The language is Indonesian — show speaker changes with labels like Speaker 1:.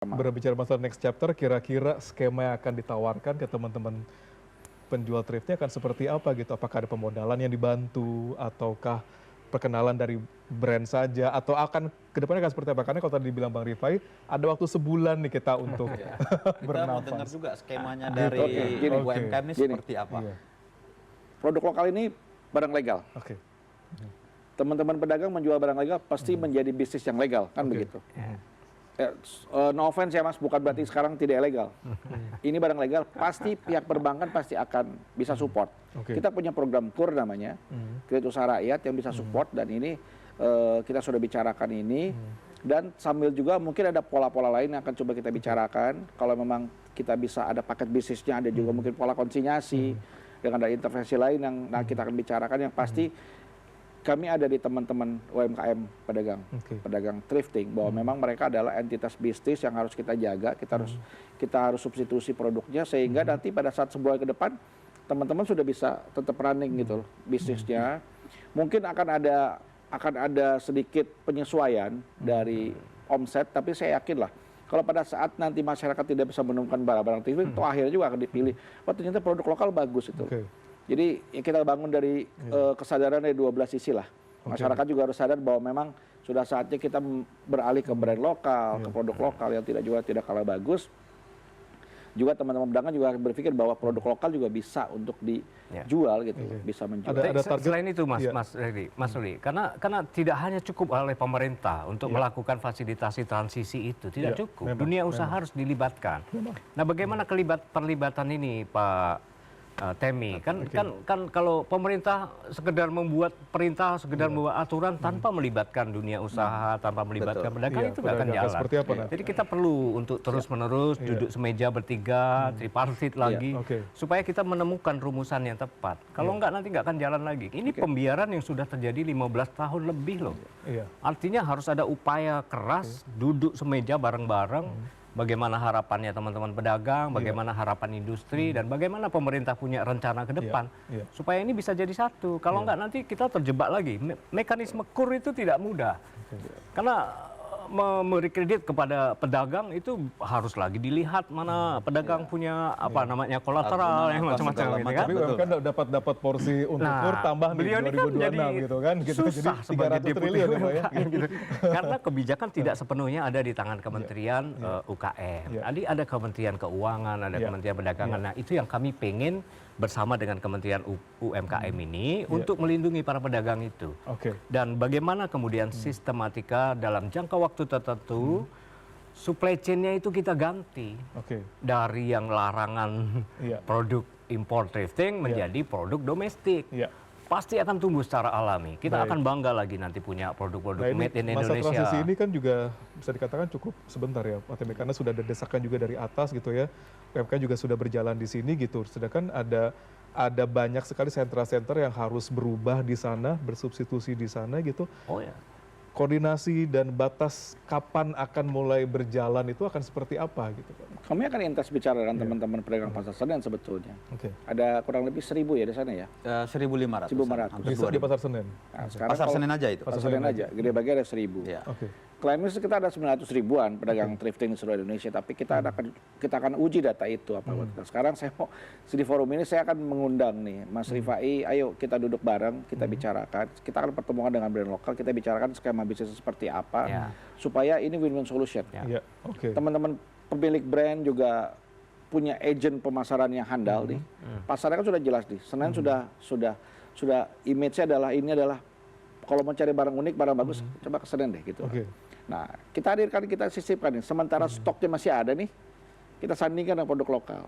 Speaker 1: Berbicara masalah next chapter, kira-kira skema yang akan ditawarkan ke teman-teman penjual thriftnya akan seperti apa gitu? Apakah ada pemodalan yang dibantu, ataukah perkenalan dari brand saja, atau akan kedepannya akan seperti apa? Karena kalau tadi dibilang Bang Rifai, ada waktu sebulan nih kita untuk
Speaker 2: Kita mau dengar juga skemanya dari UMKM ini seperti apa.
Speaker 3: Produk lokal ini barang legal. Teman-teman pedagang menjual barang legal pasti menjadi bisnis yang legal, kan begitu. No offense ya Mas, bukan berarti sekarang tidak ilegal. Ini barang legal, pasti pihak perbankan pasti akan bisa support. Kita punya program KUR namanya, Kredit Usaha Rakyat yang bisa support, dan ini kita sudah bicarakan ini. Dan sambil juga mungkin ada pola-pola lain yang akan coba kita bicarakan. Kalau memang kita bisa ada paket bisnisnya, ada juga mungkin pola konsinyasi, dengan ada intervensi lain yang kita akan bicarakan. Yang pasti kami ada di teman-teman UMKM pedagang thrifting, bahwa memang mereka adalah entitas bisnis yang harus kita jaga, kita harus substitusi produknya, sehingga nanti pada saat sebulan ke depan teman-teman sudah bisa tetap running gitu bisnisnya. Mungkin akan ada sedikit penyesuaian dari omset, tapi saya yakin lah kalau pada saat nanti masyarakat tidak bisa menemukan barang-barang thrifting, itu akhirnya juga akan dipilih, oh ternyata produk lokal bagus itu. Jadi kita bangun dari kesadaran dari 12 sisi lah. Masyarakat juga harus sadar bahwa memang sudah saatnya kita beralih ke brand lokal, ke produk lokal yang tidak kalah bagus. Juga teman-teman pedagang juga berpikir bahwa produk lokal juga bisa untuk dijual gitu, bisa menjual.
Speaker 4: Selain itu Mas Rudi, karena tidak hanya cukup oleh pemerintah untuk melakukan fasilitasi transisi itu, tidak cukup. Dunia usaha harus dilibatkan. Nah, bagaimana perlibatan ini Pak Temi, kan kalau pemerintah sekedar membuat perintah, sekedar membuat aturan tanpa melibatkan dunia usaha, tanpa melibatkan pedagang, itu nggak akan jalan. Jadi kita perlu untuk terus-menerus duduk semeja bertiga, tripartit lagi, supaya kita menemukan rumusan yang tepat. Kalau nggak, nanti nggak akan jalan lagi. Ini pembiaran yang sudah terjadi 15 tahun lebih loh. Artinya harus ada upaya keras, duduk semeja bareng-bareng. Bagaimana harapannya teman-teman pedagang, bagaimana harapan industri, dan bagaimana pemerintah punya rencana ke depan supaya ini bisa jadi satu. Kalau enggak, nanti kita terjebak lagi. Mekanisme KUR itu tidak mudah, karena memberi kredit kepada pedagang itu harus lagi dilihat mana pedagang punya kolateral yang macam-macam gitu kan.
Speaker 1: Tapi UMKM dapat porsi untuk KUR tambah di 2026 gitu kan.
Speaker 4: Susah
Speaker 1: jadi 300 triliun ya.
Speaker 4: Gitu. Karena kebijakan tidak sepenuhnya ada di tangan Kementerian UKM. Tadi ada Kementerian Keuangan, ada Kementerian Perdagangan. Nah, itu yang kami pengen bersama dengan Kementerian UMKM ini untuk melindungi para pedagang itu. Dan bagaimana kemudian sistematika dalam jangka waktu tertentu supply chain-nya itu kita ganti dari yang larangan produk impor thrifting menjadi produk domestik. Pasti akan tumbuh secara alami. Kita akan bangga lagi nanti punya produk-produk made in Indonesia.
Speaker 1: Masa transisi ini kan juga bisa dikatakan cukup sebentar ya, Pak Temi, karena sudah ada desakan juga dari atas gitu ya. UMKM juga sudah berjalan di sini gitu. Sedangkan ada banyak sekali sentra-sentra yang harus berubah di sana, bersubstitusi di sana gitu. Koordinasi dan batas kapan akan mulai berjalan itu akan seperti apa gitu Pak?
Speaker 3: Kami akan intens bicara dengan teman-teman pedagang pasar Senen sebetulnya. Ada kurang lebih 1.000 ya di sana ya?
Speaker 2: 1.500.
Speaker 1: 1.500. Di pasar Senen?
Speaker 3: Nah,
Speaker 2: pasar Senen aja itu?
Speaker 3: Pasar Senen aja, gede bagi ada 1.000. Klaim ini kita ada 900 ribuan pedagang thrifting di seluruh Indonesia, tapi kita akan uji data itu apa. Sekarang saya mau di forum ini saya akan mengundang nih Mas Rifai, ayo kita duduk bareng, kita bicarakan, kita akan pertemuan dengan brand lokal, kita bicarakan skema bisnis seperti apa supaya ini win-win solution. Teman-teman pemilik brand juga punya agent pemasaran yang handal nih. Pasarnya kan sudah jelas nih. Senen sudah image-nya adalah kalau mau cari barang unik, barang bagus, coba ke Senen deh gitu. Nah, kita hadirkan, kita sisipkan nih. Sementara stoknya masih ada nih, kita sandingkan dengan produk lokal.